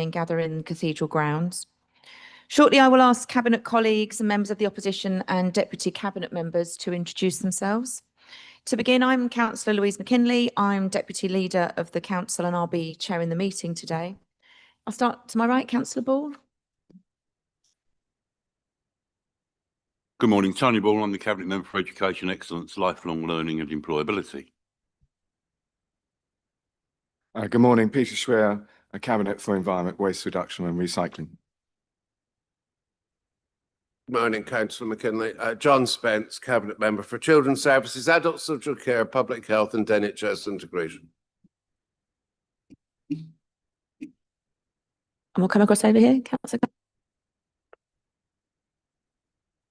and gather in Cathedral grounds. Shortly, I will ask Cabinet colleagues and members of the opposition and Deputy Cabinet members to introduce themselves. To begin, I'm Councillor Louise McKinley. I'm Deputy Leader of the Council and I'll be chairing the meeting today. I'll start to my right, Councillor Ball. Good morning, Tony Ball. I'm the Cabinet Member for Education Excellence, Lifelong Learning and Employability. Good morning, Peter Schwer, a Cabinet for Environment, Waste Reduction and Recycling. Good morning, Councillor McKinley. John Spence, Cabinet Member for Children's Services, Adult Social Care, Public Health and NHS Integration. And we'll come across over here, Councillor.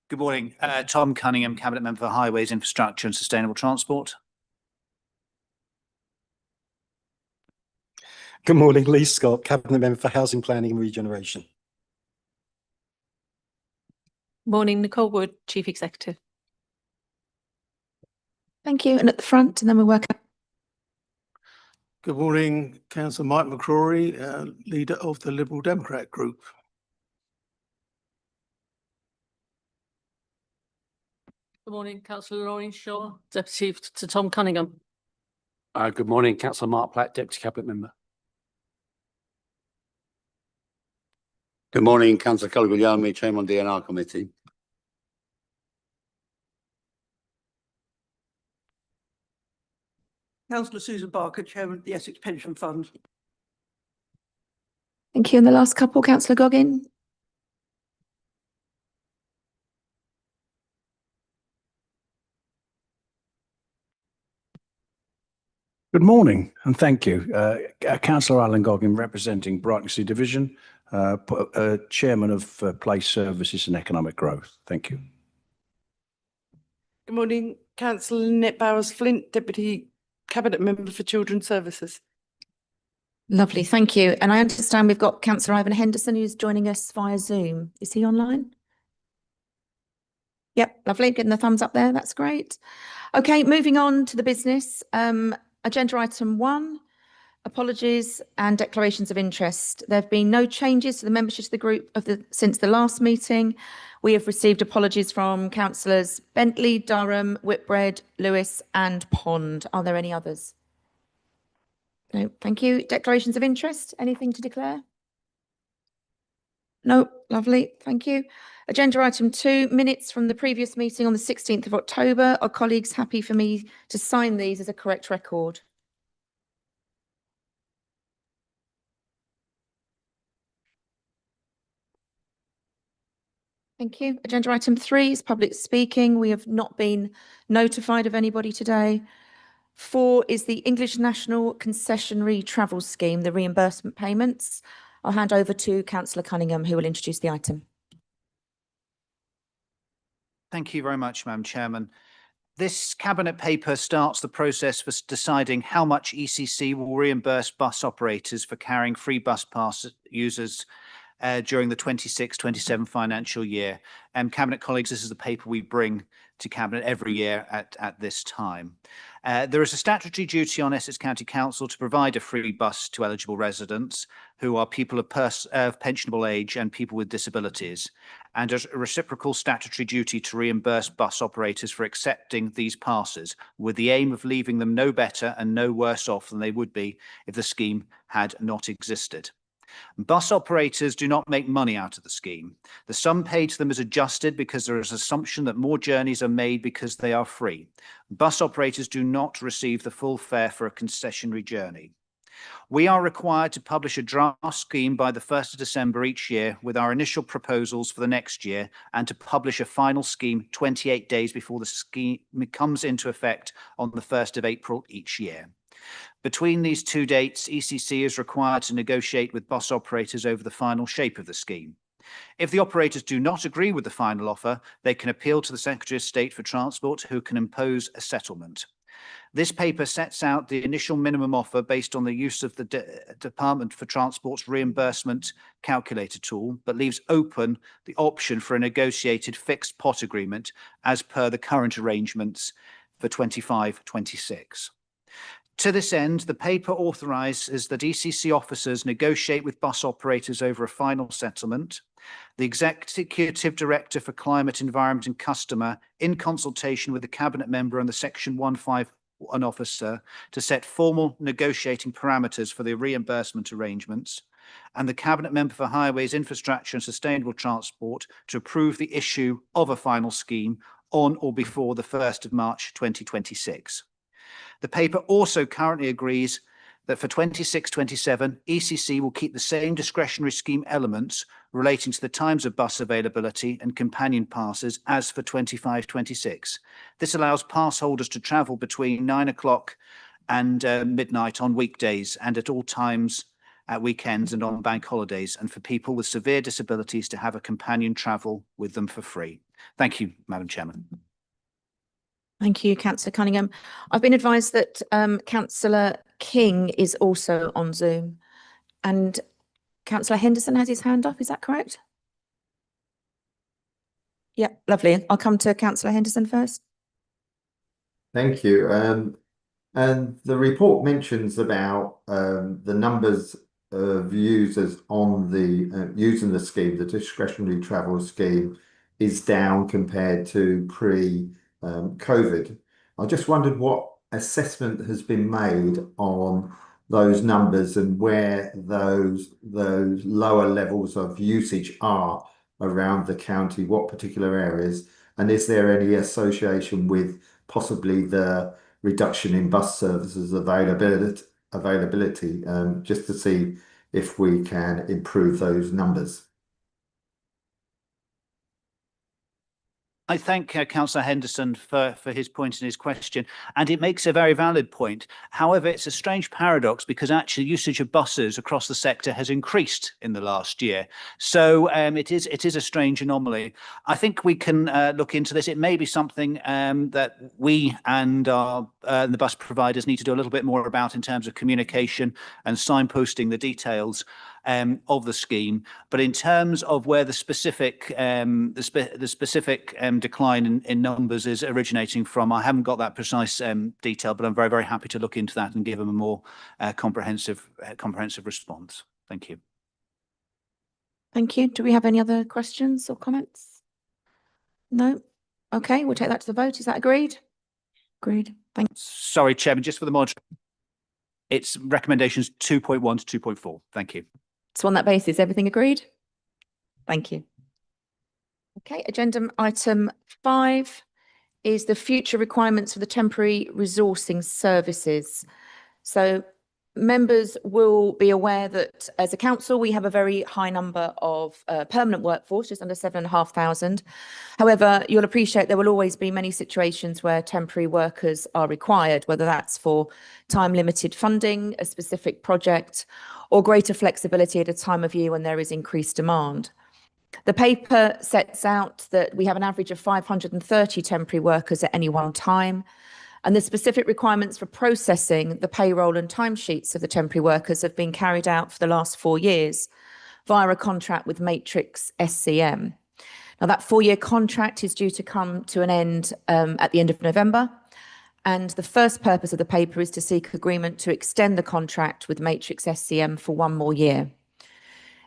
Good morning, Tom Cunningham, Cabinet Member for Highways, Infrastructure and Sustainable Transport. Good morning, Lee Scott, Cabinet Member for Housing Planning and Regeneration. Morning, Nicole Wood, Chief Executive. Thank you. And at the front, and then we'll work out. Good morning, Councillor Mike McCrory, Leader of the Liberal Democrat Group. Good morning, Councillor Lorraine Shaw, Deputy to Tom Cunningham. Good morning, Councillor Mark Platt, Deputy Cabinet Member. Good morning, Councillor Culligan-Yalmey, Chairman of the DNR Committee. Councillor Susan Barker, Chairman of the Essex Pension Fund. Thank you. And the last couple, Councillor Goggin. Good morning and thank you. Councillor Alan Goggin, representing Brightlingsea Division, Chairman of Place Services and Economic Growth. Thank you. Good morning, Councillor Lynette Bowers-Flint, Deputy Cabinet Member for Children's Services. Lovely, thank you. And I understand we've got Councillor Ivan Henderson who's joining us via Zoom. Is he online? Yep, lovely, getting the thumbs up there, that's great. Okay, moving on to the business. Agenda item 1, apologies and declarations of interest. There have been no changes to the membership of the group since the last meeting. We have received apologies from councillors Bentley, Durham, Whitbread, Lewis and Pond. Are there any others? No, thank you. Declarations of interest, anything to declare? No, lovely, thank you. Agenda item 2, minutes from the previous meeting on the 16th of October. Are colleagues happy for me to sign these as a correct record? Thank you. Agenda item 3 is public speaking. We have not been notified of anybody today. 4 is the English National Concessionary Travel Scheme, the reimbursement payments. I'll hand over to Councillor Cunningham, who will introduce the item. Thank you very much, Madam Chairman. This Cabinet paper starts the process for deciding how much ECC will reimburse bus operators for carrying free bus pass users during the 26-27 financial year. Cabinet colleagues, this is the paper we bring to Cabinet every year at this time. There is a statutory duty on Essex County Council to provide a free bus to eligible residents who are people of pensionable age and people with disabilities, and a reciprocal statutory duty to reimburse bus operators for accepting these passes, with the aim of leaving them no better and no worse off than they would be if the scheme had not existed. Bus operators do not make money out of the scheme. The sum paid to them is adjusted because there is an assumption that more journeys are made because they are free. Bus operators do not receive the full fare for a concessionary journey. We are required to publish a draft scheme by the 1st of December each year with our initial proposals for the next year, and to publish a final scheme 28 days before the scheme comes into effect on the 1st of April each year. Between these two dates, ECC is required to negotiate with bus operators over the final shape of the scheme. If the operators do not agree with the final offer, they can appeal to the Secretary of State for Transport, who can impose a settlement. This paper sets out the initial minimum offer based on the use of the Department for Transport's reimbursement calculator tool, but leaves open the option for a negotiated fixed pot agreement as per the current arrangements for 25-26. To this end, the paper authorises that ECC officers negotiate with bus operators over a final settlement. The Executive Director for Climate, Environment and Customer, in consultation with the Cabinet member and the Section 151 officer, to set formal negotiating parameters for the reimbursement arrangements, and the Cabinet member for Highways, Infrastructure and Sustainable Transport to approve the issue of a final scheme on or before the 1st of March 2026. The paper also currently agrees that for 26-27, ECC will keep the same discretionary scheme elements relating to the times of bus availability and companion passes as for 25-26. This allows pass holders to travel between 9 o'clock and midnight on weekdays and at all times at weekends and on bank holidays, and for people with severe disabilities to have a companion travel with them for free. Thank you, Madam Chairman. Thank you, Councillor Cunningham. I've been advised that Councillor King is also on Zoom, and Councillor Henderson has his hand up. Is that correct? Yeah, lovely. I'll come to Councillor Henderson first. Thank you. And the report mentions about the numbers of users on the using the scheme, the discretionary travel scheme, is down compared to pre-COVID. I just wondered what assessment has been made on those numbers and where those lower levels of usage are around the county, what particular areas, and is there any association with possibly the reduction in bus services availability, just to see if we can improve those numbers. I thank Councillor Henderson for his point and his question, and it makes a very valid point. However, it's a strange paradox because actually usage of buses across the sector has increased in the last year. So it is a strange anomaly. I think we can look into this. It may be something that we and the bus providers need to do a little bit more about in terms of communication and signposting the details of the scheme, but in terms of where the specific decline in numbers is originating from, I haven't got that precise detail, but I'm very, very happy to look into that and give them a more comprehensive response. Thank you. Thank you. Do we have any other questions or comments? No. Okay, we'll take that to the vote. Is that agreed? Agreed. Thank you. Sorry, Chairman, just for the mod, it's recommendations 2.1 to 2.4. Thank you. So on that basis, everything agreed? Thank you. Okay, agenda item 5 is the future requirements for the temporary resourcing services. So members will be aware that as a council, we have a very high number of permanent workforce, just under 7,500. However, you'll appreciate there will always be many situations where temporary workers are required, whether that's for time-limited funding, a specific project, or greater flexibility at a time of year when there is increased demand. The paper sets out that we have an average of 530 temporary workers at any one time, and the specific requirements for processing the payroll and timesheets of the temporary workers have been carried out for the last 4 years via a contract with Matrix SCM. Now, that 4-year contract is due to come to an end at the end of November, and the first purpose of the paper is to seek agreement to extend the contract with Matrix SCM for 1 more year.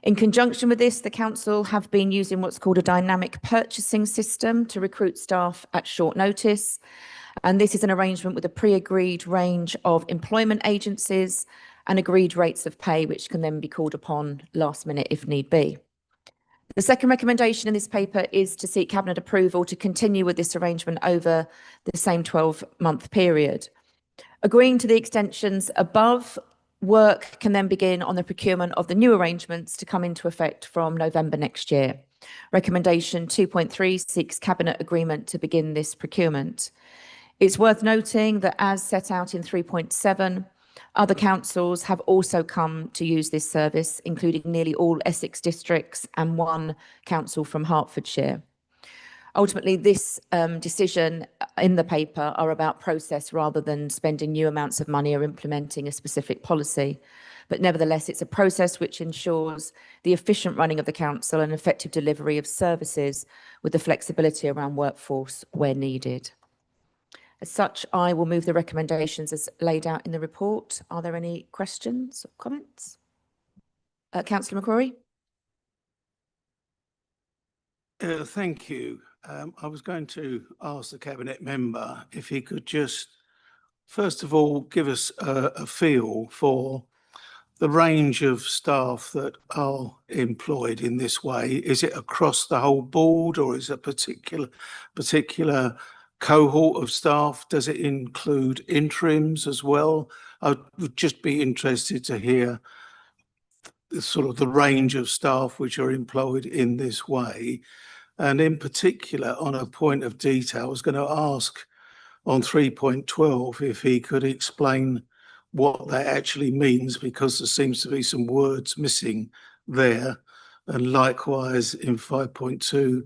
In conjunction with this, the council have been using what's called a dynamic purchasing system to recruit staff at short notice. And this is an arrangement with a pre-agreed range of employment agencies and agreed rates of pay, which can then be called upon last minute if need be. The second recommendation in this paper is to seek Cabinet approval to continue with this arrangement over the same 12-month period. Agreeing to the extensions above, work can then begin on the procurement of the new arrangements to come into effect from November next year. Recommendation 2.3 seeks Cabinet agreement to begin this procurement. It's worth noting that as set out in 3.7, other councils have also come to use this service, including nearly all Essex districts and 1 council from Hertfordshire. Ultimately, this decision in the paper are about process rather than spending new amounts of money or implementing a specific policy. But nevertheless, it's a process which ensures the efficient running of the council and effective delivery of services with the flexibility around workforce where needed. As such, I will move the recommendations as laid out in the report. Are there any questions or comments? Councillor McCrory? Thank you. I was going to ask the Cabinet member if he could just, first of all, give us a feel for the range of staff that are employed in this way. Is it across the whole board, or is it a particular cohort of staff? Does it include interims as well? I would just be interested to hear the range of staff which are employed in this way. And in particular, on a point of detail, I was going to ask on 3.12 if he could explain what that actually means, because there seems to be some words missing there. And likewise in 5.2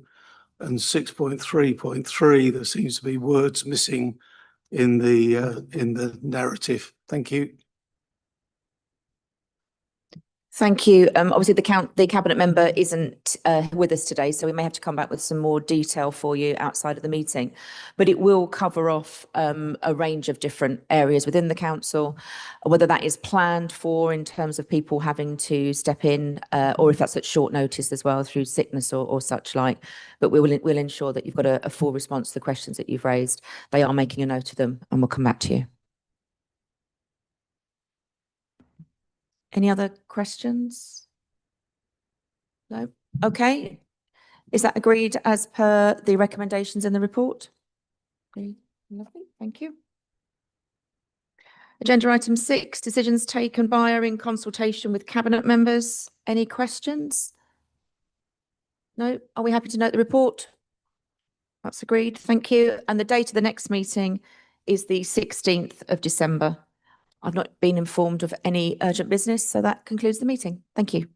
and 6.3.3, there seems to be words missing in the narrative. Thank you. Thank you. Obviously, the Cabinet member isn't with us today, so we may have to come back with some more detail for you outside of the meeting. But it will cover off a range of different areas within the council, whether that is planned for in terms of people having to step in, or if that's at short notice as well through sickness or such like. But we'll ensure that you've got a full response to the questions that you've raised. They are making a note of them, and we'll come back to you. Any other questions? No? Okay. Is that agreed as per the recommendations in the report? Okay, lovely, thank you. Agenda item 6, decisions taken by or in consultation with Cabinet members. Any questions? No? Are we happy to note the report? That's agreed, thank you. And the date of the next meeting is the 16th of December. I've not been informed of any urgent business, so that concludes the meeting. Thank you.